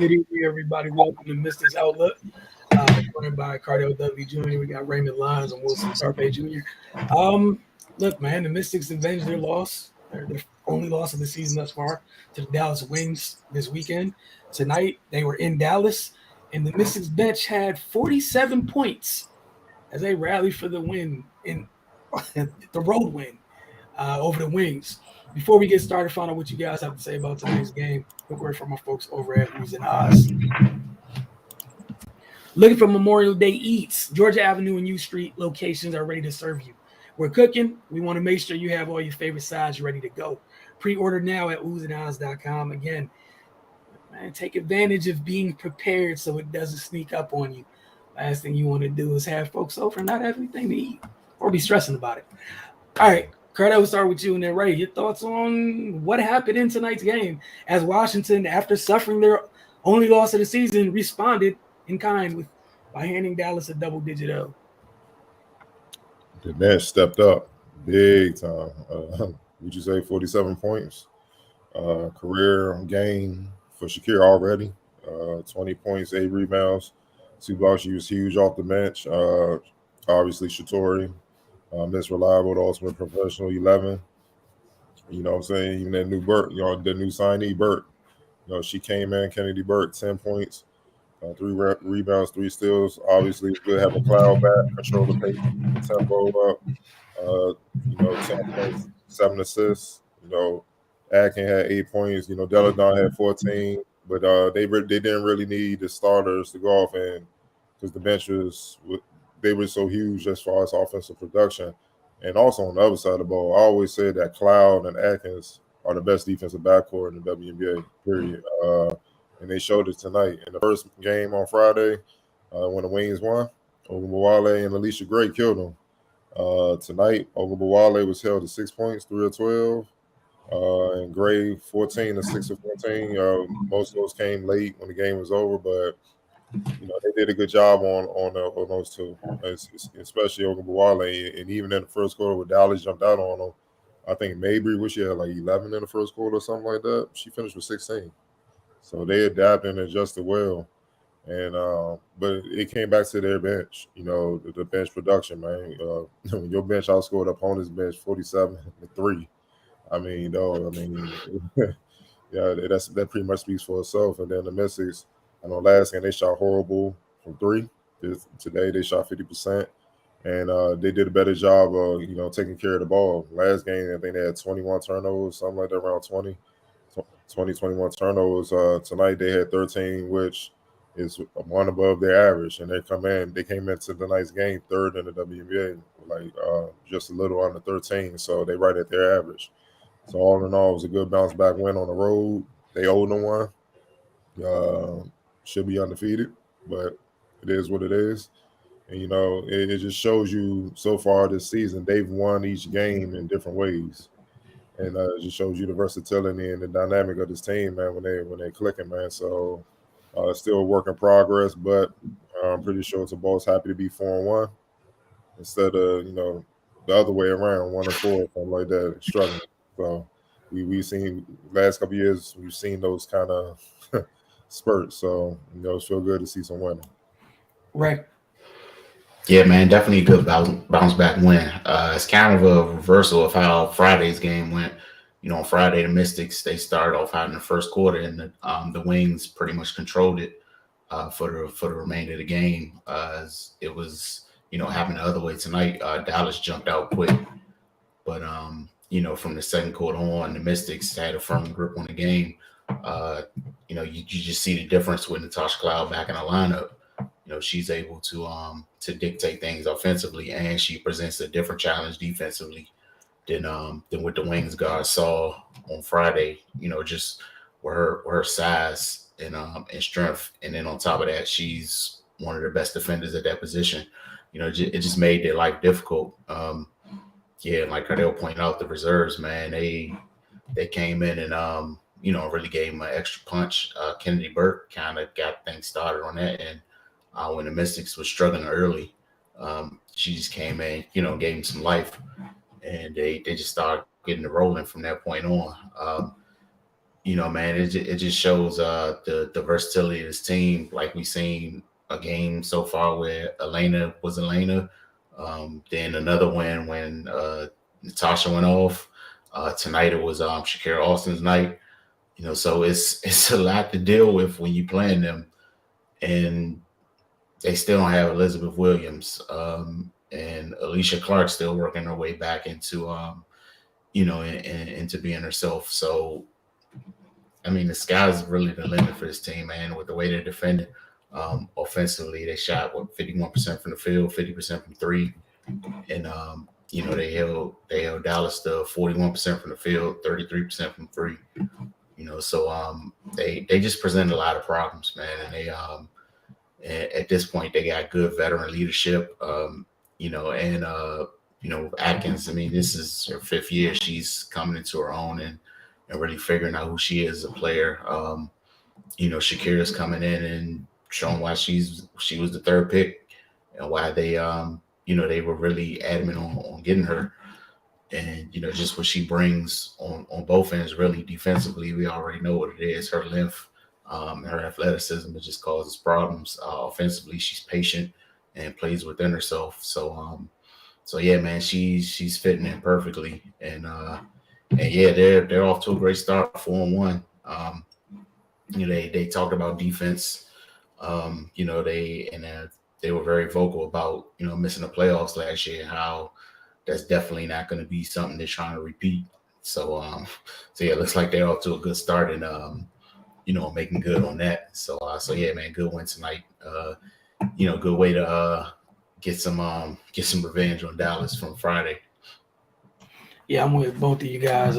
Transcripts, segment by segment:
Good evening, everybody. Welcome to Mystics Outlook. Joined by Cardell W. Jr. We got Raymond Lyons and Wilson Tarpe Jr. Look, man, the Mystics avenged their loss, their only loss of the season thus far, to the Dallas Wings this weekend. Tonight, they were in Dallas, and the Mystics bench had 47 points as they rallied for the win in the road win over the Wings. Before we get started, find out what you guys have to say about tonight's game. Quick word from my folks over at Who's in Oz. Looking for Memorial Day eats? Georgia Avenue and U Street locations are ready to serve you. We're cooking. We want to make sure you have all your favorite sides ready to go. Pre-order now at who'sinoz.com. Again, man, take advantage of being prepared so it doesn't sneak up on you. Last thing you want to do is have folks over and not have anything to eat or be stressing about it. All right, Kurt, I will start with you and then Ray. Your thoughts on what happened in tonight's game as Washington, after suffering their only loss of the season, responded in kind by handing Dallas a double-digit L. The bench stepped up big time. Would you say 47 points? Career game for Shakir already. 20 points, 8 rebounds, 2 blocks. She was huge off the bench. Obviously, Shatori, Miss Reliable, the ultimate professional, 11. You know what I'm saying? Even that new Burt, the new signee, Burt. She came in, Kennedy Burt, 10 points. 3 rebounds, 3 steals. Obviously, it's good to have a cloud back, control the pace, tempo up. 10 points, 7 assists. Atkin had 8 points. Deladon had 14. But they didn't really need the starters to go off, and because the bench they were so huge as far as offensive production. And also on the other side of the ball, I always say that Cloud and Atkins are the best defensive backcourt in the WNBA, period. And they showed it tonight. In the first game on Friday, when the Wings won, Ogunbowale and Alicia Gray killed them. Tonight, Ogunbowale was held to 6 points, 3 of 12. And Gray, 14 to 6 of 14. Most of those came late when the game was over, but they did a good job on those two, especially Ogunbowale. And even in the first quarter, when Dallas jumped out on them, I think Mabry, she had like 11 in the first quarter or something like that. She finished with 16. So they adapted and adjusted well. And but it came back to their bench, the bench production, man. When your bench outscored opponent's bench 47-3. Yeah, that pretty much speaks for itself. And then the Mystics, last game they shot horrible from 3. Today they shot 50%, and they did a better job of taking care of the ball. Last game I think they had 21 turnovers, something like that, around 21 turnovers. Tonight they had 13, which is one above their average, and they came into tonight's game 3rd in the WNBA, like just a little under 13, so they right at their average. So all in all, it was a good bounce back win on the road. They owed them one. Should be undefeated, but it is what it is. And it just shows you so far this season they've won each game in different ways, and it just shows you the versatility and the dynamic of this team, man. When they're clicking, man. So it's still a work in progress, but I'm pretty sure it's a boss happy to be 4-1 instead of the other way around, 1-4, something like that, struggling. So we've seen last couple of years, we've seen those kind of spurts. So it's feel good to see some winning. Right. Yeah, man, definitely a good bounce back win. It's kind of a reversal of how Friday's game went. On Friday, the Mystics, they started off out in the first quarter, and the Wings pretty much controlled it for the remainder of the game. It was happened the other way tonight. Dallas jumped out quick, but from the second quarter on, the Mystics had a firm grip on the game. You just see the difference with Natasha Cloud back in the lineup. She's able to dictate things offensively, and she presents a different challenge defensively than what the Wings guards saw on Friday. Just with her size and strength, and then on top of that, she's one of the best defenders at that position. It just made their life difficult. Yeah, like Cardell pointed out, the reserves, man, they came in and really gave them an extra punch. Kennedy Burke kind of got things started on that, and when the Mystics was struggling early, she just came in, gave them some life, and they just started getting it rolling from that point on. man, it just shows the versatility of this team. Like we seen a game so far where Elena was Elena, then another win when Natasha went off. Tonight it was Shakira Austin's night. So it's a lot to deal with when you playing them, and they still don't have Elizabeth Williams, and Alicia Clark still working her way back into into being herself. So I mean, the sky's really the limit for this team, man. With the way they're defending, offensively, they shot 51% from the field, 50% from three, and they held Dallas to 41% from the field, 33% from three. So they just present a lot of problems, man. And they at this point they got good veteran leadership, Atkins. I mean, this is her 5th year. She's coming into her own and really figuring out who she is as a player. Shakira's coming in and showing why she was the 3rd pick and why they they were really adamant on getting her. And just what she brings on both ends, really defensively, we already know what it is. Her length, her athleticism, it just causes problems. Offensively, she's patient and plays within herself. So yeah, man, she's fitting in perfectly. And yeah, they're off to a great start, 4-1. They talked about defense. They were very vocal about missing the playoffs last year, how that's definitely not going to be something they're trying to repeat. So yeah, it looks like they're off to a good start and making good on that. So yeah, man, good win tonight. Good way to get some revenge on Dallas from Friday. Yeah, I'm with both of you guys.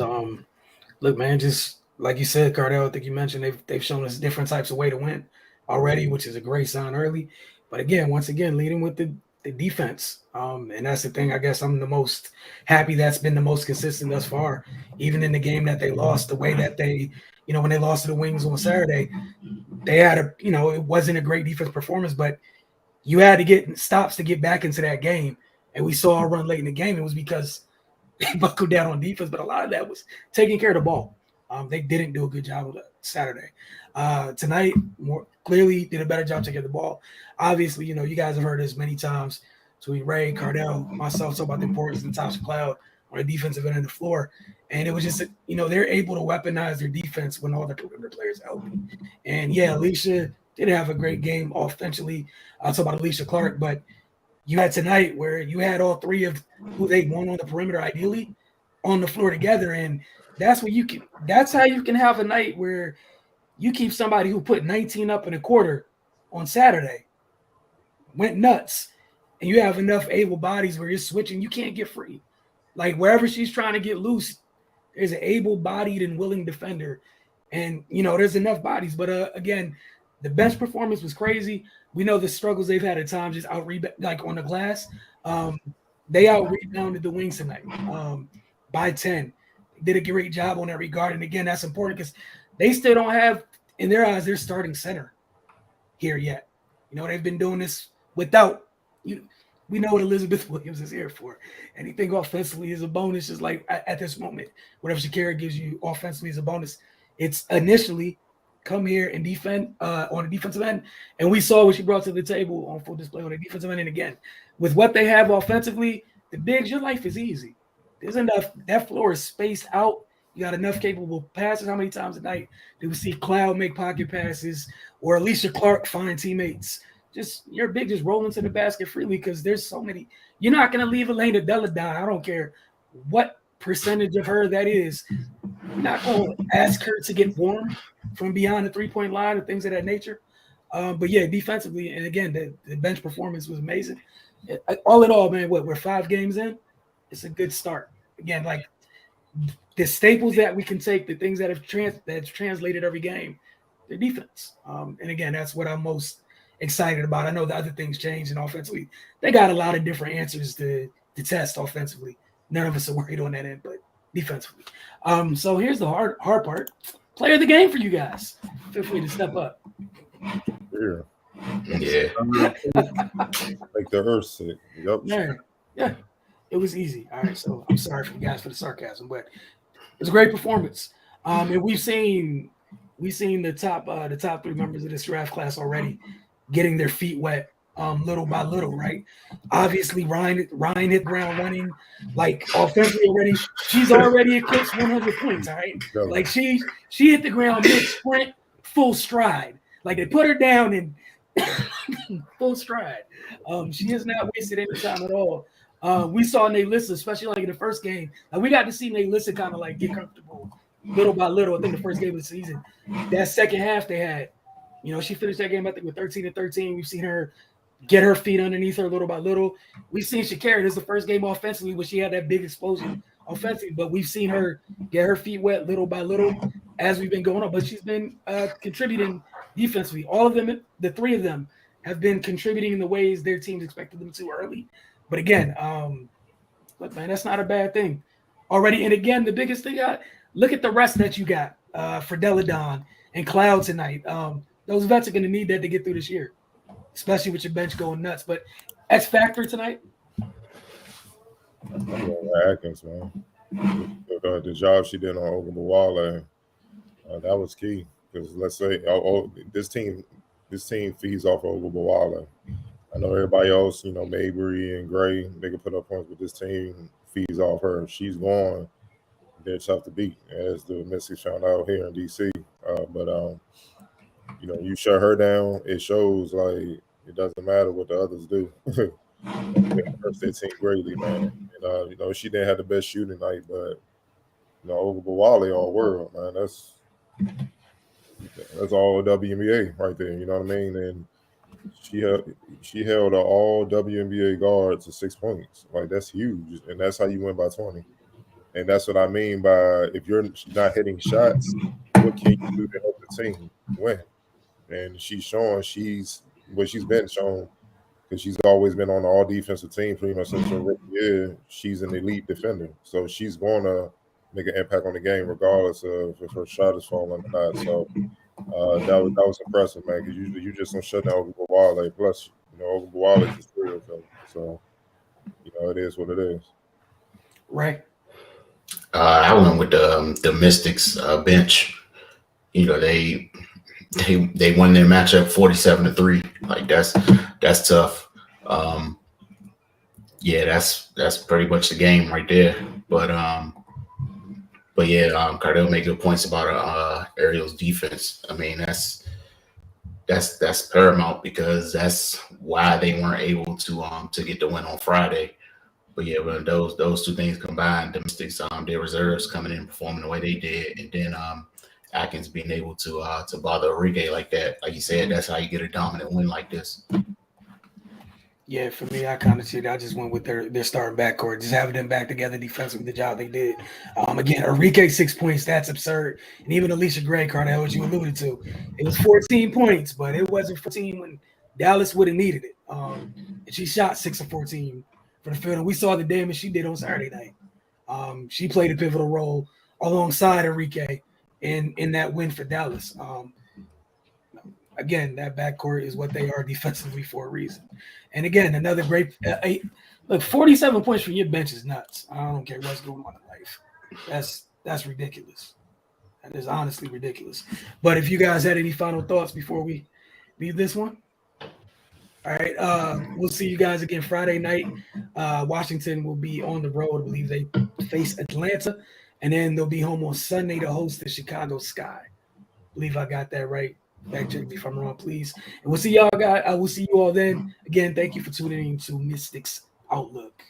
Look, man, just like you said, Cardell, I think you mentioned they've shown us different types of way to win already, which is a great sign early. But once again, leading with the defense. And that's the thing. I guess I'm the most happy that's been the most consistent thus far. Even in the game that they lost, the way that they, when they lost to the Wings on Saturday, they had it wasn't a great defense performance, but you had to get stops to get back into that game. And we saw a run late in the game. It was because they buckled down on defense, but a lot of that was taking care of the ball. They didn't do a good job of that Saturday. Tonight, more clearly did a better job taking care of the ball. Obviously, you guys have heard this many times. So Ray, Cardell, myself talk about the importance of Natasha Cloud on the defensive end of the floor. And it was just, they're able to weaponize their defense when all their players are healthy. And yeah, Alicia did have a great game offensively. I'll talk about Alicia Clark, but you had tonight where you had all three of who they want on the perimeter ideally on the floor together. And that's how you can have a night where you keep somebody who put 19 up in a quarter on Saturday, went nuts, and you have enough able bodies where you're switching, you can't get free. Like wherever she's trying to get loose, there's an able-bodied and willing defender. And, there's enough bodies. But, again, the bench performance was crazy. We know the struggles they've had at times just like on the glass. They out-rebounded the Wings tonight by 10. Did a great job on that regard. And, again, that's important because they still don't have, in their eyes, their starting center here yet. They've been doing this without we know what Elizabeth Williams is here for. Anything offensively is a bonus, just like at this moment. Whatever Shakira gives you offensively is a bonus. It's initially come here and defend on the defensive end. And we saw what she brought to the table on full display on the defensive end. And again, with what they have offensively, the bigs, your life is easy. There's enough. That floor is spaced out. You got enough capable passes. How many times a night do we see Cloud make pocket passes or Alicia Clark find teammates? Just you're big, just roll into the basket freely because there's so many. You're not going to leave Elena Della down. I don't care what percentage of her that is. You're not going to ask her to get warm from beyond the three-point line and things of that nature. But yeah, defensively, and again, the bench performance was amazing. All in all, man, we're 5 games in. It's a good start. Again, like the staples that we can take, the things that have that's translated every game, the defense. And again, that's what I'm most excited about. I know the other things change, and offensively, they got a lot of different answers to test offensively. None of us are worried on that end, but defensively. So here's the hard part. Player of the game for you guys. Feel free to step up. Yeah. Like the earth sick. Yep. Yeah. It was easy. All right. So I'm sorry for you guys for the sarcasm, but it was a great performance. And we've seen the top three members of this draft class already getting their feet wet little by little, right? Obviously, Ryan hit ground running, like offensively already. She's already eclipsed 100 points, all right? Like she hit the ground mid sprint, full stride. Like they put her down in full stride. She has not wasted any time at all. We saw Naylissa, especially like in the first game. Like we got to see Naylissa kind of like get comfortable little by little. I think the first game of the season, that second half they had, she finished that game I think with 13-13. We've seen her get her feet underneath her little by little. We've seen Shakira. This is the first game offensively where she had that big explosion offensively, but we've seen her get her feet wet little by little as we've been going on. But she's been contributing defensively. All of them, the three of them, have been contributing in the ways their teams expected them to early. But again, look, man, that's not a bad thing already. And again, the biggest thing, look at the rest that you got for Deladon and Cloud tonight. Those vets are going to need that to get through this year, especially with your bench going nuts. But X Factor tonight? I'm going Atkins, man. The job she did on Ogunbowale, that was key. Because let's say this team feeds off of Ogunbowale. I know everybody else, Mabry and Gray, they can put up points, but this team feeds off her. She's gone. They're tough to beat, as the Mystics found out here in DC. But you shut her down, it shows like it doesn't matter what the others do. It hurts their team greatly, man. And she didn't have the best shooting night, but Ogunbowale all world, man. That's all WNBA right there. You know what I mean? And she held an all WNBA guard to 6 points. Like that's huge, and that's how you win by 20. And that's what I mean by if you're not hitting shots, what can you do to help the team win? And she's showing she's been shown because she's always been on the all defensive team pretty much since her rookie year. She's an elite defender, so she's going to make an impact on the game regardless of if her shot is falling or not. So that was impressive, man. Because usually you just don't shut down Ogunbowale. Plus, Ogunbowale is a serial killer. So it is what it is. Right. I went with the Mystics bench. They won their matchup 47-3. Like that's tough. Yeah, that's pretty much the game right there. But yeah, Cardell made good points about Ariel's defense. I mean, that's paramount because that's why they weren't able to get the win on Friday. But yeah, when those two things combined, the Mystics, their reserves coming in performing the way they did, and then Atkins being able to bother Enrique like that, like you said, that's how you get a dominant win like this. Yeah, for me, I kind of see that. I just went with their starting backcourt, just having them back together defensively, the job they did. Again, Enrique 6 points, that's absurd. And even Alicia Gray, Cardell, as you alluded to, it was 14 points, but it wasn't 14 when Dallas would have needed it. And she shot 6 of 14 for the field, and we saw the damage she did on Saturday night. She played a pivotal role alongside Enrique in that win for Dallas. Again, that backcourt is what they are defensively for a reason. And again, another great 47 points from your bench is nuts. I don't care what's going on in life. That's ridiculous. That is honestly ridiculous. But if you guys had any final thoughts before we leave this one. All right. We'll see you guys again Friday night. Washington will be on the road. I believe they face Atlanta. And then they'll be home on Sunday to host the Chicago Sky. I believe I got that right. Back check me if I'm wrong, please. And we'll see y'all guys. I will see you all then. Again, thank you for tuning in to Mystics Outlook.